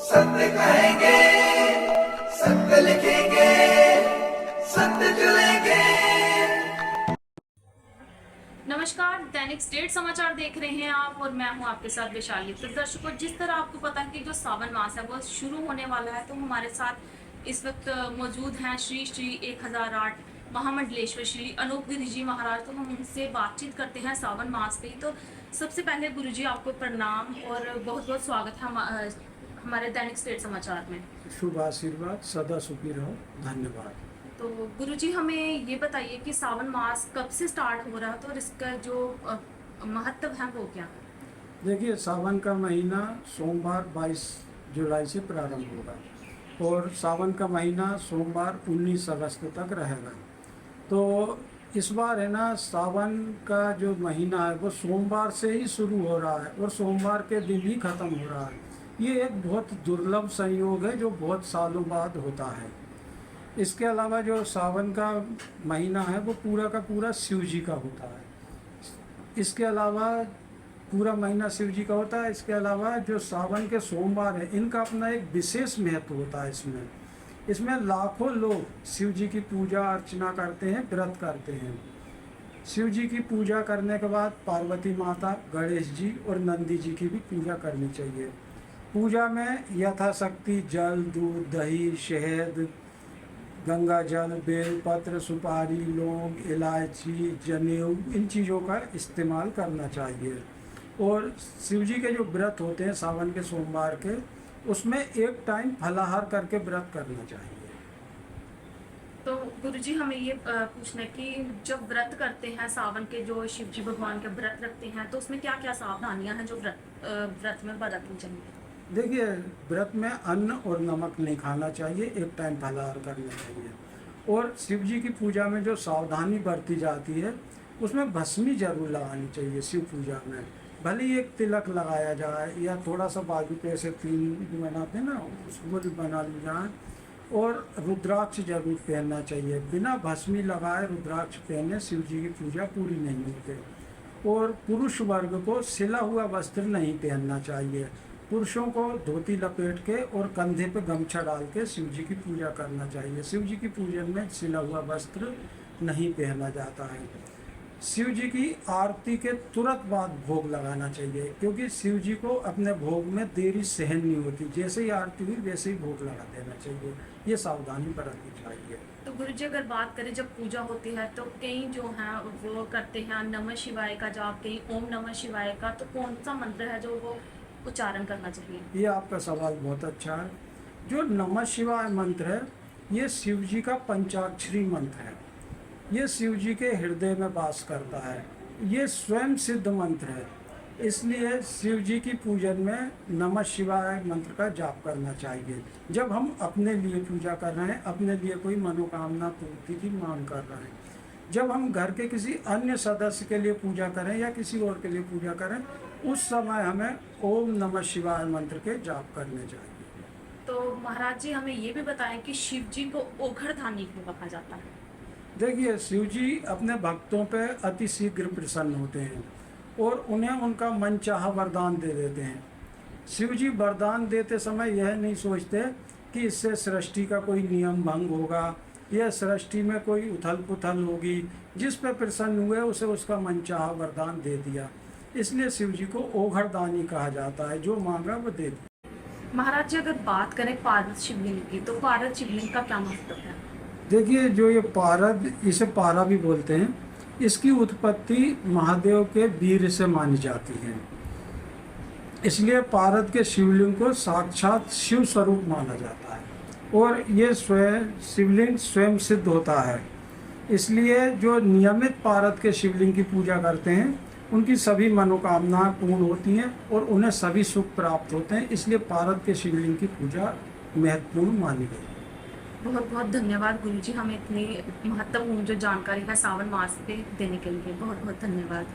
सत्य कहेंगे, सत्य लिखेंगे, सत्य चलेंगे। नमस्कार, दैनिक स्टेट समाचार देख रहे हैं आप और मैं हूं आपके साथ वैशाली। तो दर्शकों, जिस तरह आपको पता है कि जो सावन मास है वो शुरू होने वाला है, तो हमारे साथ इस वक्त मौजूद हैं श्री श्री 1008 महामंडलेश्वर श्री अनूप गिरी जी महाराज। तो हम उनसे बातचीत करते हैं सावन मास पे। तो सबसे पहले गुरु जी आपको प्रणाम और बहुत बहुत स्वागत है हमारे दैनिक स्टेट समाचार में। शुभ आशीर्वाद, सदा सुखी रहो। धन्यवाद। तो गुरुजी, हमें ये बताइए कि सावन मास कब से स्टार्ट हो रहा है, तो इसका जो महत्व है वो क्या है? देखिए, सावन का महीना सोमवार 22 जुलाई से प्रारंभ होगा और सावन का महीना सोमवार 19 अगस्त तक रहेगा। तो इस बार है ना, सावन का जो महीना है वो सोमवार से ही शुरू हो रहा है और सोमवार के दिन ही ख़त्म हो रहा है। ये एक बहुत दुर्लभ संयोग है जो बहुत सालों बाद होता है। इसके अलावा जो सावन का महीना है वो पूरा का पूरा शिव जी का होता है। इसके अलावा पूरा महीना शिव जी का होता है। इसके अलावा जो सावन के सोमवार है इनका अपना एक विशेष महत्व होता है। इसमें लाखों लोग शिव जी की पूजा अर्चना करते हैं, व्रत करते हैं। शिव जी की पूजा करने के बाद पार्वती माता, गणेश जी और नंदी जी की भी पूजा करनी चाहिए। पूजा में यथाशक्ति जल, दूध, दही, शहद, गंगा जल, बेलपत्र, सुपारी, लौंग, इलायची, जनेऊ, इन चीज़ों का इस्तेमाल करना चाहिए। और शिव जी के जो व्रत होते हैं सावन के सोमवार के, उसमें एक टाइम फलाहार करके व्रत करना चाहिए। तो गुरुजी, हमें ये पूछना है कि जब व्रत करते हैं सावन के, जो शिव जी भगवान के व्रत रखते हैं, तो उसमें क्या क्या सावधानियां हैं जो व्रत में बरतनी चाहिए? देखिए, व्रत में अन्न और नमक नहीं खाना चाहिए, एक टाइम फलाहार करना चाहिए। और शिव जी की पूजा में जो सावधानी बरती जाती है उसमें भस्मी जरूर लगानी चाहिए। शिव पूजा में भले ही एक तिलक लगाया जाए या थोड़ा सा बाजू पे ऐसे 3 बनाते हैं ना, उसको भी बना ली जाए। और रुद्राक्ष जरूर पहनना चाहिए। बिना भस्मी लगाए रुद्राक्ष पहने शिव जी की पूजा पूरी नहीं होती। और पुरुष वर्ग को सिला हुआ वस्त्र नहीं पहनना चाहिए। पुरुषों को धोती लपेट के और कंधे पे गमछा डाल के शिव जी की पूजा करना चाहिए। शिव जी की पूजन में सिला हुआ वस्त्र नहीं पहना जाता है। शिव जी की आरती के तुरंत बाद भोग लगाना चाहिए, क्योंकि शिव जी को अपने भोग में देरी सहन नहीं होती। जैसे ही आरती हुई वैसे ही भोग लगा देना चाहिए। ये सावधानी बरतनी चाहिए। तो गुरुजी, अगर बात करें जब पूजा होती है तो कई जो हैं वो करते हैं नमः शिवाय का जाप, कई ओम नमः शिवाय का। तो कौन सा मंत्र है जो वो उच्चारण करना चाहिए? ये आपका सवाल बहुत अच्छा है। जो नमः शिवाय मंत्र है ये शिव जी का पंचाक्षरी मंत्र है। ये शिव जी के हृदय में वास करता है। ये स्वयं सिद्ध मंत्र है, इसलिए शिव जी की पूजन में नमः शिवाय मंत्र का जाप करना चाहिए। जब हम अपने लिए पूजा कर रहे हैं, अपने लिए कोई मनोकामना पूर्ति की मांग कर रहे हैं, जब हम घर के किसी अन्य सदस्य के लिए पूजा करें या किसी और के लिए पूजा करें, उस समय हमें ओम नमः शिवाय मंत्र के जाप करने चाहिए। तो महाराज जी, हमें ये भी बताएं कि शिव जी को ओघड़धानी क्यों कहा जाता है? देखिए, शिव जी अपने भक्तों पे अति शीघ्र प्रसन्न होते हैं और उन्हें उनका मनचाहा वरदान दे देते हैं। शिव जी वरदान देते समय यह नहीं सोचते कि इससे सृष्टि का कोई नियम भंग होगा या सृष्टि में कोई उथल पुथल होगी। जिस पे प्रसन्न हुए उसे उसका मनचाहा वरदान दे दिया। इसलिए शिव जी को ओघड़दानी कहा जाता है, जो मांगा वो दे दिया। महाराज जी, अगर बात करें पारद शिवलिंग की, तो पारद शिवलिंग का क्या महत्व है? देखिए, जो ये पारद, इसे पारा भी बोलते हैं, इसकी उत्पत्ति महादेव के वीर से मानी जाती है। इसलिए पारद के शिवलिंग को साक्षात शिव स्वरूप माना जाता है और ये शिवलिंग स्वयं सिद्ध होता है। इसलिए जो नियमित पारद के शिवलिंग की पूजा करते हैं उनकी सभी मनोकामनाएं पूर्ण होती हैं और उन्हें सभी सुख प्राप्त होते हैं। इसलिए पारद के शिवलिंग की पूजा महत्वपूर्ण मानी गई। बहुत बहुत धन्यवाद गुरुजी, हमें इतनी महत्वपूर्ण जो जानकारी है सावन मास पे देने के लिए। बहुत बहुत धन्यवाद।